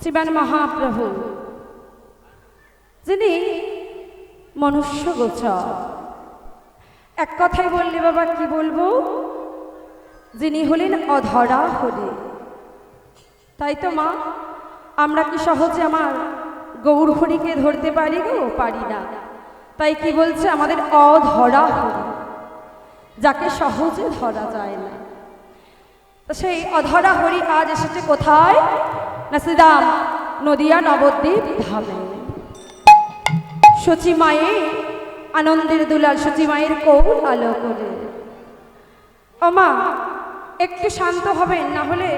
শ্রীমান মহাপ্রভু যিনি মনুষ্য গোচর, এক কথাই বললে বাবা কি বলবো, যিনি হলেন অধরা হলে। তাই তো মা, আমরা কি সহজে আমার গৌর হরিকে ধরতে পারি গো? পারি না। তাই কি বলছে, আমাদের অধরা হরি, যাকে সহজে ধরা যায় না। তো সেই অধরা হরি আজ এসেছে কোথায় না, শ্রীরাম নদিয়া নবদ্বীপ ধামে। সচি মায়ে আনন্দের দুলাল, সচি মায়ের কৌল আলো করে। ও মা, একটু শান্ত হবেন, না হলে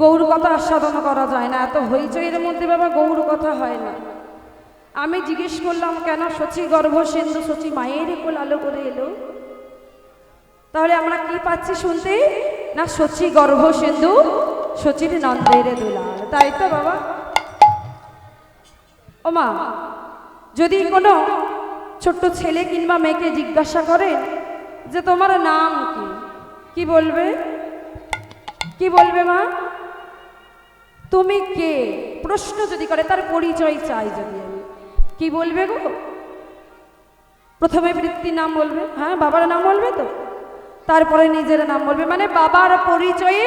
গৌর কথা আস্বাদন করা যায় না। এত হইচইয়ের মধ্যে বাবা গৌর কথা হয় না। আমি জিজ্ঞেস করলাম কেন সচি গর্ভ সিন্ধু সচি মায়ের কোল আলো করে এলো, তাহলে আমরা কি পাচ্ছি শুনতে না, সচি গর্ভ সিন্ধু সচির নন্দের দুলাল। তাই তো বাবা। ও মা, যদি কোনো ছোট্ট ছেলে কিংবা মেয়েকে জিজ্ঞাসা করে যে তোমার নাম কি, কি বলবে? কি বলবে মা? তুমি কে প্রশ্ন যদি করে, তার পরিচয় চাই যদি আমি, কি বলবে গো? প্রথমে বৃত্তির নাম বলবে, হ্যাঁ বাবার নাম বলবে তো, তারপরে নিজের নাম বলবে, মানে বাবার পরিচয়ে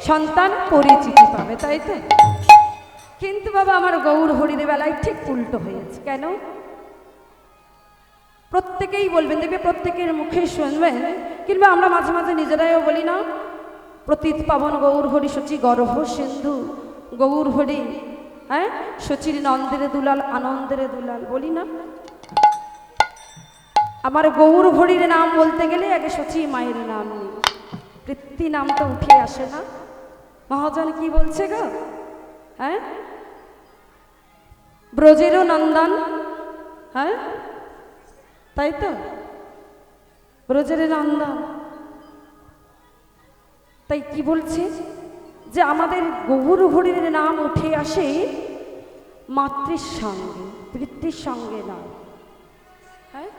সন্তান পরিচিতি পাবে, তাই তো? কিন্তু বাবা আমার গৌর হরির বেলায় ঠিক উল্টো হয়েছে। কেন? প্রত্যেকেই বলবেন, দেখবে প্রত্যেকের মুখে শুনবেন, কিংবা আমরা মাঝে মাঝে নিজেরাইও বলি না, প্রতীত পাবন গৌর হরি সচি গর্ভ সিন্ধু গৌর হরি, হ্যাঁ সচির নন্দের দুলাল আনন্দের দুলাল, বলি না? আমার গৌর হরির নাম বলতে গেলে আগে সচি মায়ের নাম নেই, পৃথ্বী নাম তো উঠে আসে না। মহাজন কি বলছে গো? হ্যাঁ, ব্রজেরও নন্দন, হ্যাঁ তাই তো, ব্রজের নন্দন। তাই কি বলছে যে আমাদের গৌর হরির নাম উঠে আসে মাতৃর সঙ্গে, পিতৃর সঙ্গে না। হ্যাঁ,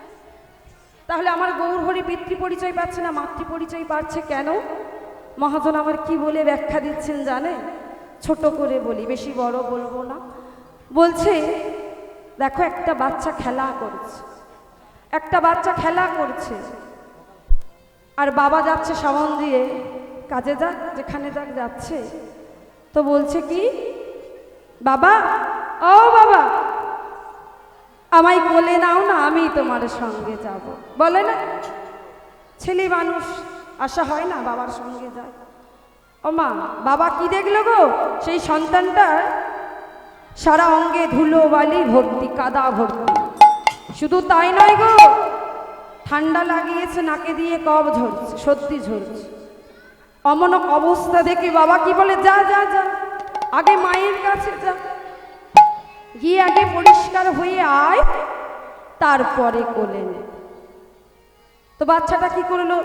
তাহলে আমার গৌর হরি পিতৃ পরিচয় পাচ্ছে না, মাতৃ পরিচয় পাচ্ছে কেন? মহাজন আমার কি বলে ব্যাখ্যা দিচ্ছেন জানে? ছোট করে বলি, বেশি বড় বলবো না। বলছে দেখো, একটা বাচ্চা খেলা করছে, একটা বাচ্চা খেলা করছে, আর বাবা যাচ্ছে সামন দিয়ে কাজে যাক, যেখানে যাক যাচ্ছে, তো বলছে কি, বাবা ও বাবা আমায় কোলে নাও না, আমি তোমার সঙ্গে যাব, বলে না? ছেলে মানুষ আশা হয় না বাবার সঙ্গে যায়। ও মা, বাবা কি দেখলো গো? সেই সন্তানটার সারা অঙ্গে ধুলো বালি ভর্তি, কাদা ভর্তি। শুধু তাই নয় গো, ঠান্ডা লাগিয়েছে, নাকে দিয়ে কফ ঝরছে, সর্দি ঝরছে। অমন অবস্থা দেখে বাবা কি বলে, যা যা যা, আগে মায়ের কাছে যা, গিয়ে আগে পরিষ্কার হয়ে আয়, তারপরে কোলে নে। তো বাচ্চাটা কি করলো,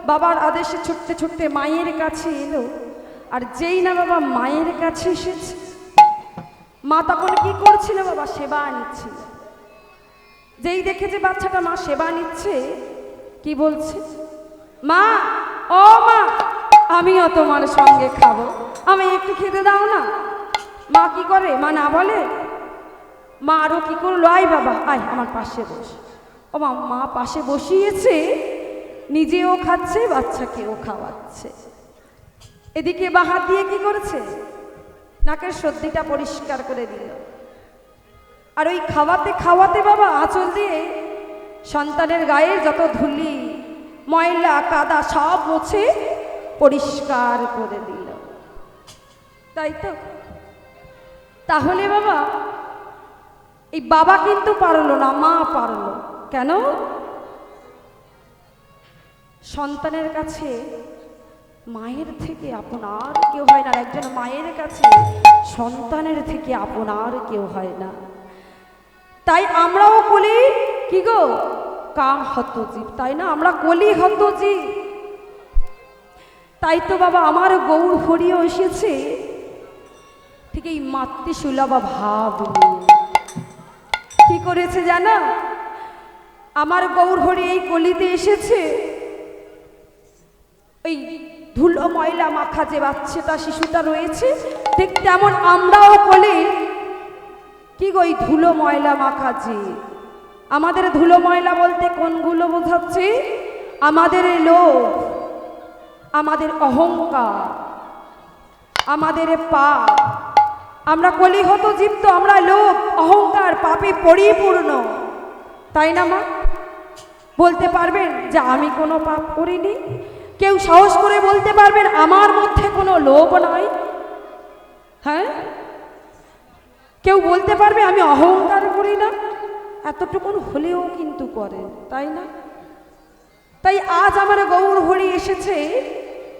বাবার আদেশে ছুটতে ছুটতে মায়ের কাছে এলো। আর যেই না বাবা মায়ের কাছে এসেছে, মা তখন কি করছিল বাবা? সেবা নিচ্ছিল। যেই দেখেছে বাচ্চাটা মা সেবা নিচ্ছে, কি বলছে, মা ও মা আমিও তোমার সঙ্গে খাবো, আমি একটু খেতে দাও না। মা কি করে? মা না বলে। মা আরো কি করলো, আয় বাবা আয় আমার পাশে বস। ও মা, মা পাশে বসিয়েছে, নিজেও খাচ্ছে, বাচ্চাকেও খাওয়াচ্ছে। এদিকে বা হাত দিয়ে কি করেছে, নাকের সর্দিটা পরিষ্কার করে দিল। আর ওই খাওয়াতে খাওয়াতে বাবা আঁচল দিয়ে সন্তানের গায়ে যত ধুলি ময়লা কাদা সব মুছে পরিষ্কার করে দিল, তাই তো? তাহলে বাবা এই বাবা কিন্তু পারলো না, মা পারলো। কেন? সন্তানের কাছে মায়ের থেকে আপন আর কেউ হয় না, একজন মায়ের কাছে সন্তানের থেকে আপন আর কেউ হয় না। তাই আমরাও কলি কি গো, কাম হত জীব, তাই না? আমরা কলি হত জীব। তাই তো বাবা আমার গৌর হরিও এসেছে ঠিক এই মাতৃসুলভ ভাব নিয়ে। কি করেছে জানা? আমার গৌর হরি এই কলিতে এসেছে, ওই ধুলো ময়লা মাখা যে বাচ্চাটা শিশুটা রয়েছে, ঠিক তেমন আমরাও কলি কি গো, এই ধুলো ময়লা মাখা যে, আমাদের ধুলো ময়লা বলতে কোনগুলো বোঝাচ্ছি? আমাদের লোভ, আমাদের অহংকার, আমাদের পাপ। আমরা কলিহত জীব তো, আমরা লোভ অহংকার পাপে পরিপূর্ণ, তাই না মা? বলতে পারবেন যে আমি কোনো পাপ করিনি? কেউ সাহস করে বলতে পারবেন আমার মধ্যে কোনো লোভ নাই? হ্যাঁ, কেউ বলতে পারবে আমি অহংকার করি না? এতটুকুন হলেও কিন্তু করেন, তাই না? তাই আজ আমার গৌর হরি এসেছে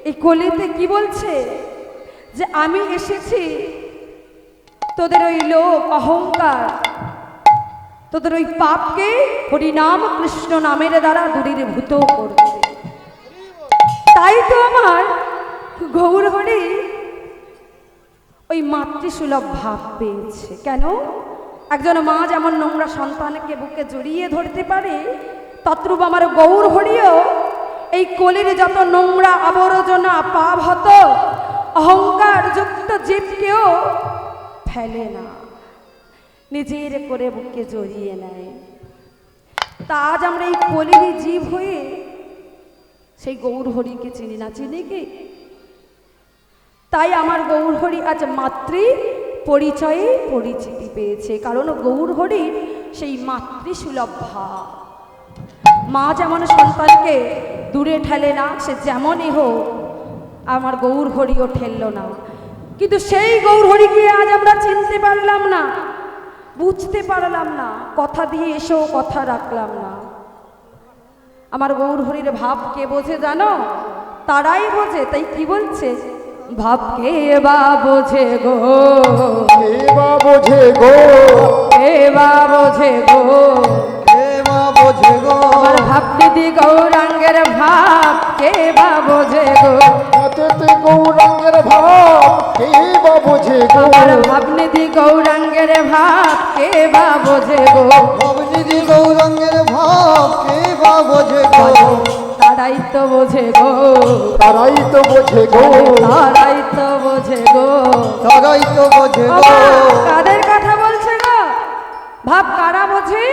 এই কলিতে, কি বলছে? যে আমি এসেছি তোদের ওই লোভ অহংকার, তোদের ওই পাপকে হরিনাম কৃষ্ণ নামের দ্বারা দূরীভূত করতে। তাই তো আমার গৌর হরি ওই মাতৃসুলভ ভাব পেয়েছে। কেন? একজন মা যেমন নোংরা সন্তানকে বুকে জড়িয়ে ধরতে পারে, তদ্রূপ আমার গৌর হরিও এই কলির যত নোংরা আবর্জনা পাপ হত অহংকার যুক্ত জীবকেও ফেলে না, নিজের করে বুকে জড়িয়ে নেয়। তা আজ আমরা এই কলির জীব হয়ে সেই গৌর হরিকে চিনি না, চিনি কি? তাই আমার গৌর হরি আজ মাতৃ পরিচয়ে পরিচিতি পেয়েছে, কারণ গৌর হরি সেই মাতৃসুলভ ভাব। মা যেমন সন্তানকে দূরে ঠেলে না, সে যেমনই হোক, আমার গৌর হরিও ঠেলল না। কিন্তু সেই গৌর হরিকে আজ আমরা চিনতে পারলাম না, বুঝতে পারলাম না, কথা দিয়ে এসেও কথা রাখলাম না। আমার গৌর হরির ভাব কে বোঝে জানো? তারাই বোঝে। তাই কি বলছে? ভাব কে বা বোঝে গো, কে বা বোঝে গো, কে বা বোঝে গো, কে বা বোঝে গো, আমার ভাবনিধি গৌরাঙ্গের ভাব কে বা বোঝে গো, তাতে গৌরাঙ্গের ভাব কে বা বোঝে গো, আমার ভাবনিধি গৌরাঙ্গের ভাব কে বা বোঝে গো, ভাবনিধি গৌরাঙ্গের ভাব কে বা বোঝে গো, তারাই তো বোঝে গো, তারাই তো বোঝে গো, তারাই তো বোঝে গো, তারাই তো বোঝে গো। কাদের কথা বলছে গো? ভাব কারা বোঝে?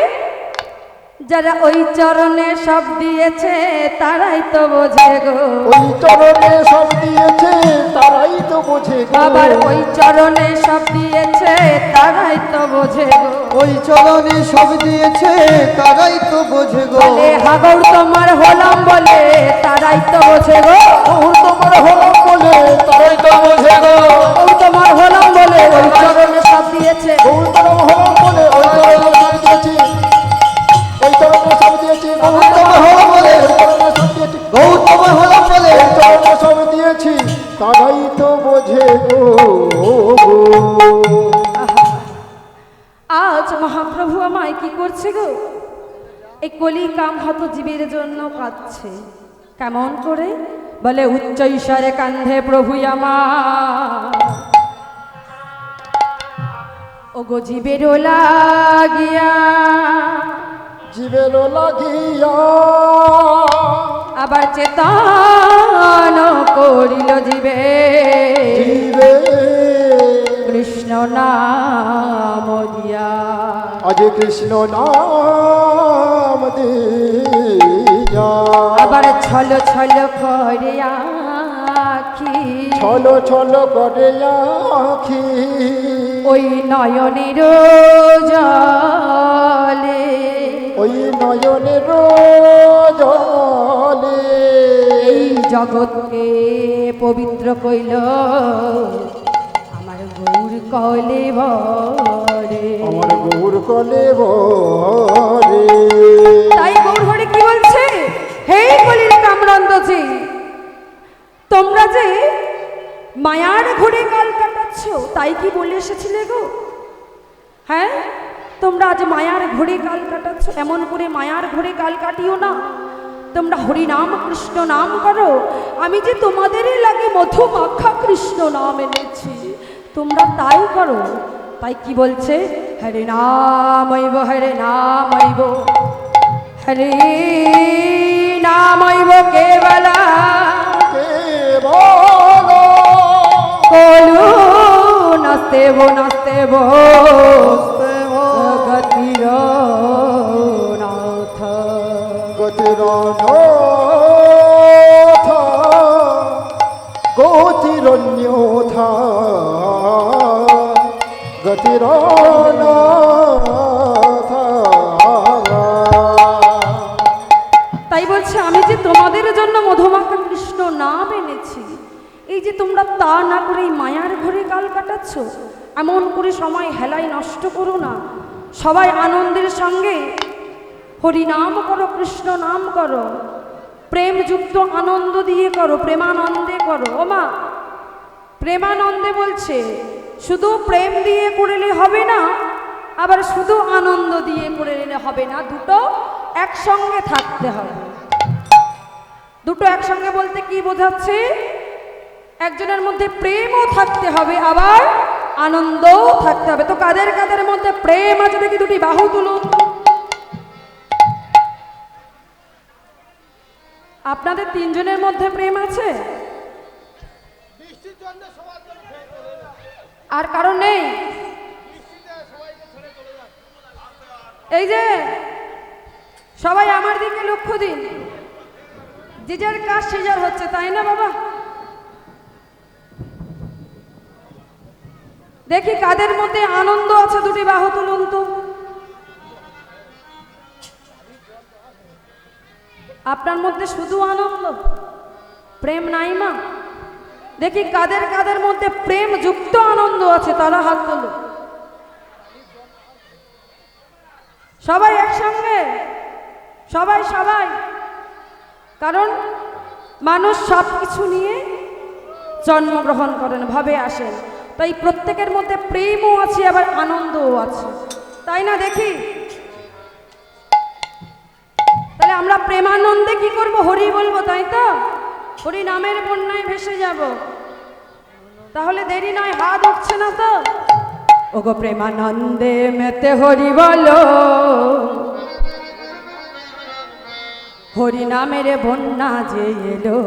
যারা ওই চরণে সব দিয়েছে তারাই তো বোঝে গো, ওই চরণে সব দিয়েছে তারাই তো বোঝে গো, বাবার ওই চরণে সব দিয়েছে তারাই তো বোঝে গো, ওই চরণে সব দিয়েছে তারাই তো বোঝে গো, বলে হাগর তোমার হলাম বলে তারাই তো বোঝে গো, গৌর তোমার হলাম বলে তারাই তো বোঝে গো, গৌর তোমার হলাম বলে ওই চরণে সব দিয়েছে, গৌর তোমার হলাম বলে ওই চরণে সব দিয়েছে, ওই চরণে সব দিয়েছে, গৌর তোমার হলাম বলে ওই চরণে সব দিয়েছে, গৌর তোমার হলাম বলে ওই চরণে সব দিয়েছি তারাই তো বোঝে গো। আজ মহাপ্রভু আমায় কি করছে গো? এই কলি কাম হত জীবের জন্য কাঁদছে। কেমন করে? বলে উচ্চ ঈশ্বরে কান্ধে প্রভু আমার, ও গো জীবেরও লাগিয়া, জীবের লাগিয়া আবার চেতন করিল জীবে, জীবে কৃষ্ণ নাম দিয়া, আজ কৃষ্ণ নাম দিয়া, আবার ছল ছল করে আখি, ছল ছল করে আখি, ওই নয়নের জলে, ওই নয়নের জলে এই জগৎকে পবিত্র কইল আমার গৌর কলে ভরে, আমার গৌর কলে ভরে। তাই গৌর হরি কি বলছে? হে কলির কামরন্দজি, তোমরা যে মায়ার ঘোরে কাল কাটাচ্ছ, তাই কি বলে এসেছিলে গো? হ্যাঁ, তোমরা আজ মায়ার ঘোরে কাল কাটাচ্ছ, এমন করে মায়ার ঘোরে কাল কাটিও না। তোমরা হরিনাম কৃষ্ণ নাম করো, আমি যে তোমাদেরই লাগে মধু মাখা কৃষ্ণ নাম এনেছি, তোমরা তাই করো। তাই কি বলছে? হরে নামৈব হরে নামৈব, হরে নামৈব কেবলা, কলু নাস্তেব নাস্তেব, গতির গতিরন্যথা গতির তাই বলছে আমি যে তোমাদের জন্য মধুমাখা কৃষ্ণ নাম এনেছি, এই যে তোমরা তা না করে এই মায়ার ঘরে কাল কাটাচ্ছ, এমন করে সময় হেলাই নষ্ট করো না। সবাই আনন্দের সঙ্গে হরি নাম করো, কৃষ্ণ নাম করো, প্রেমযুক্ত আনন্দ দিয়ে করো, প্রেমানন্দে করো। ও মা, প্রেমানন্দে বলছে, শুধু প্রেম দিয়ে করলে হবে না, আবার শুধু আনন্দ দিয়ে করে নিলে হবে না, দুটো একসঙ্গে থাকতে হবে। দুটো একসঙ্গে বলতে কি বোঝাচ্ছে? একজনের মধ্যে প্রেমও থাকতে হবে, আবার আনন্দও থাকতে হবে। তো কাদের কাদের মধ্যে প্রেম আছে দেখি দুটি বাহু তুলুন। আপনাদের তিনজনের মধ্যে প্রেম আছে? আর কারণ নেই? এই যে সবাই আমার দিকে লক্ষ্য দিন, যে যার কাজ সে যার হচ্ছে, তাই না বাবা? দেখি কাদের মধ্যে আনন্দ আছে, দুটি বাহু তুলুন তো। আপনার মধ্যে শুধু আনন্দ, প্রেম নাই মা? দেখি কাদের কাদের মধ্যে প্রেম যুক্ত আনন্দ আছে, তারা হাত তোলো। সবাই একসঙ্গে, সবাই সবাই। কারণ মানুষ সব কিছু নিয়ে জন্মগ্রহণ করেন, ভাবে আসেন, তাই প্রত্যেকের মধ্যে প্রেমও আছে, আবার আনন্দও আছে, তাই না? দেখি তাহলে আমরা প্রেমানন্দে কি করব? হরি বলবো, তাই তো? হরি নামের বন্যায় ভেসে যাব। তাহলে দেরি নয়, হাত উঠছে না তো? ওগো প্রেমানন্দে মেতে হরি বলো, হরি নামের বন্যা যে এলো।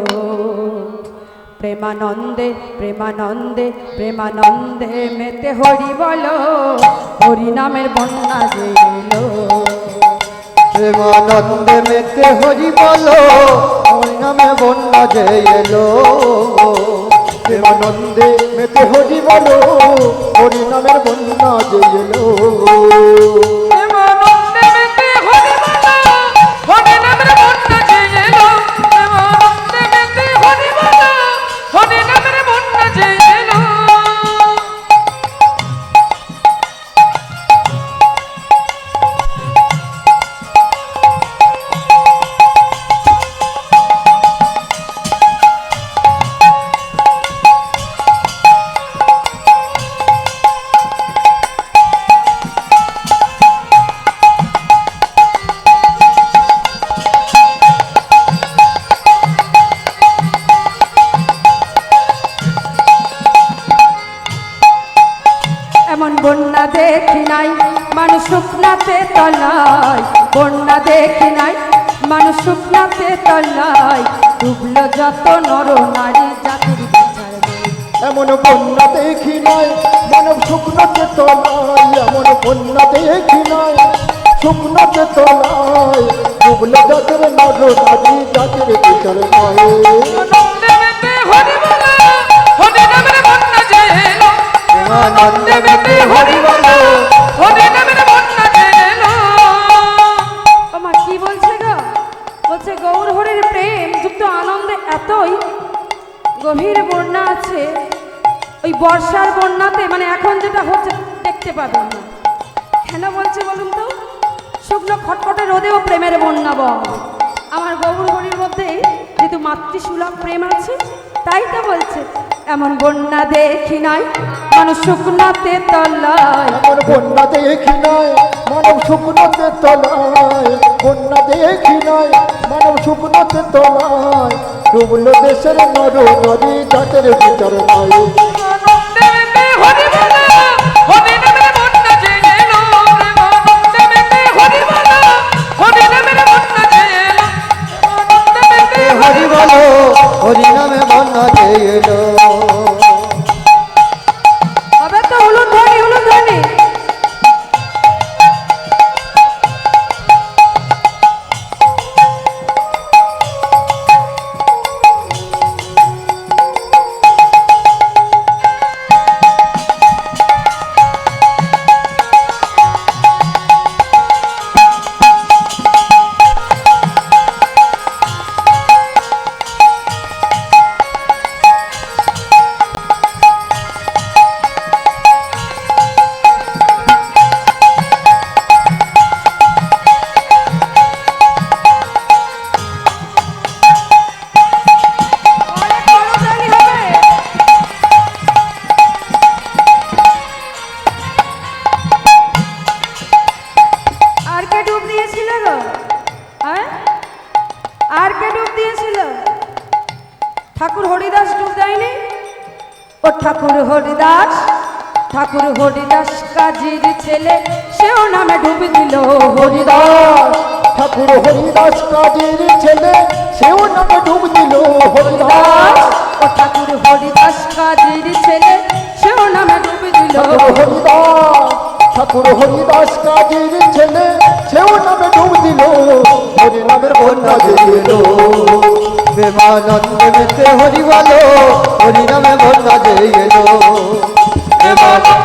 প্রেমানন্দে প্রেমানন্দে প্রেমানন্দে মেতে হরি বলো, হরি নামের বন্যা যে এলো। প্রেমানন্দে মেতে হরি বলো, হরি নামে বন্যা যে এলো। প্রেমানন্দে মেতে হরি বলো, হরি নামের বন্যা যে এলো। এমন বন্যা দেখি নাই মানুষ শুকনাতে তলায়, বন্যা দেখি নাই মানুষ শুকনাতে তলায়, ডুবলো যত নর নারী জাতির বিচার নেই। এমন বন্যা দেখি নাই মানব শুকনোতে তলায়, এমন বন্যা দেখি নাই শুকনোতে তলায়, ডুবলো জাতির নর নারী জাতির বিচার নাই। আনন্দে মেতে হরি বলো, হরি নামের বন্যা যে এলো। ও মা, কি বলছে গো? বলছে গৌর হরির প্রেম যুক্ত আনন্দে এতই গভীর বন্যা আছে, ওই বর্ষার বন্যাতে, মানে এখন যেটা হচ্ছে দেখতে পাবেন না। কেন বলছে বলুন তো? শুকনো খটখটে রোদেও প্রেমের বন্যা বয়। আমার গৌর হরির মধ্যে যেহেতু মাতৃসুলভ প্রেম আছে, তাই তো বলছে এমন বন্যা দেখি নাই মানুষ শুকনাতে তলায়। এমন বন্যা দেখি নাই মানব শুকনোতে তলায়, বন্যা দেখি নাই মানব শুকনোতে তলায়, ডুবলো দেশের নর নারী জাতির বিচার নাই। আনন্দে মেতে হরি বলো, হরি নামের বন্যা যে এলো। আনন্দে মেতে হরি বলো, হরি নামের বন্যা যে এলো। আনন্দে মেতে হরি বলো, হরি নামে বন্যা যে এলো। হবে তো উলুন ধ্বনি, উলুন ধ্বনি। ও ঠাকুর হরিদাস, ঠাকুর হরিদাস কাজীর ছেলে, সেও নামে ডুব দিল হরিদাস। হরিদাস ঠাকুর হরিদাস কাজের ছেলে, সেও নামে ডুব দিল হরিদাস। ও ঠাকুর হরিদাস কাজীর ছেলে, সেও নামে ডুব দিল হরিদাস ঠাকুর হরিদাস কাজের ছেলে, সেও নামে ডুব দিল, হরি নামের বন্যা জেলো। প্রেমানন্দে মেতে হরি বলো, হরি নামে বন্যা জেলো। প্রেমানন্দে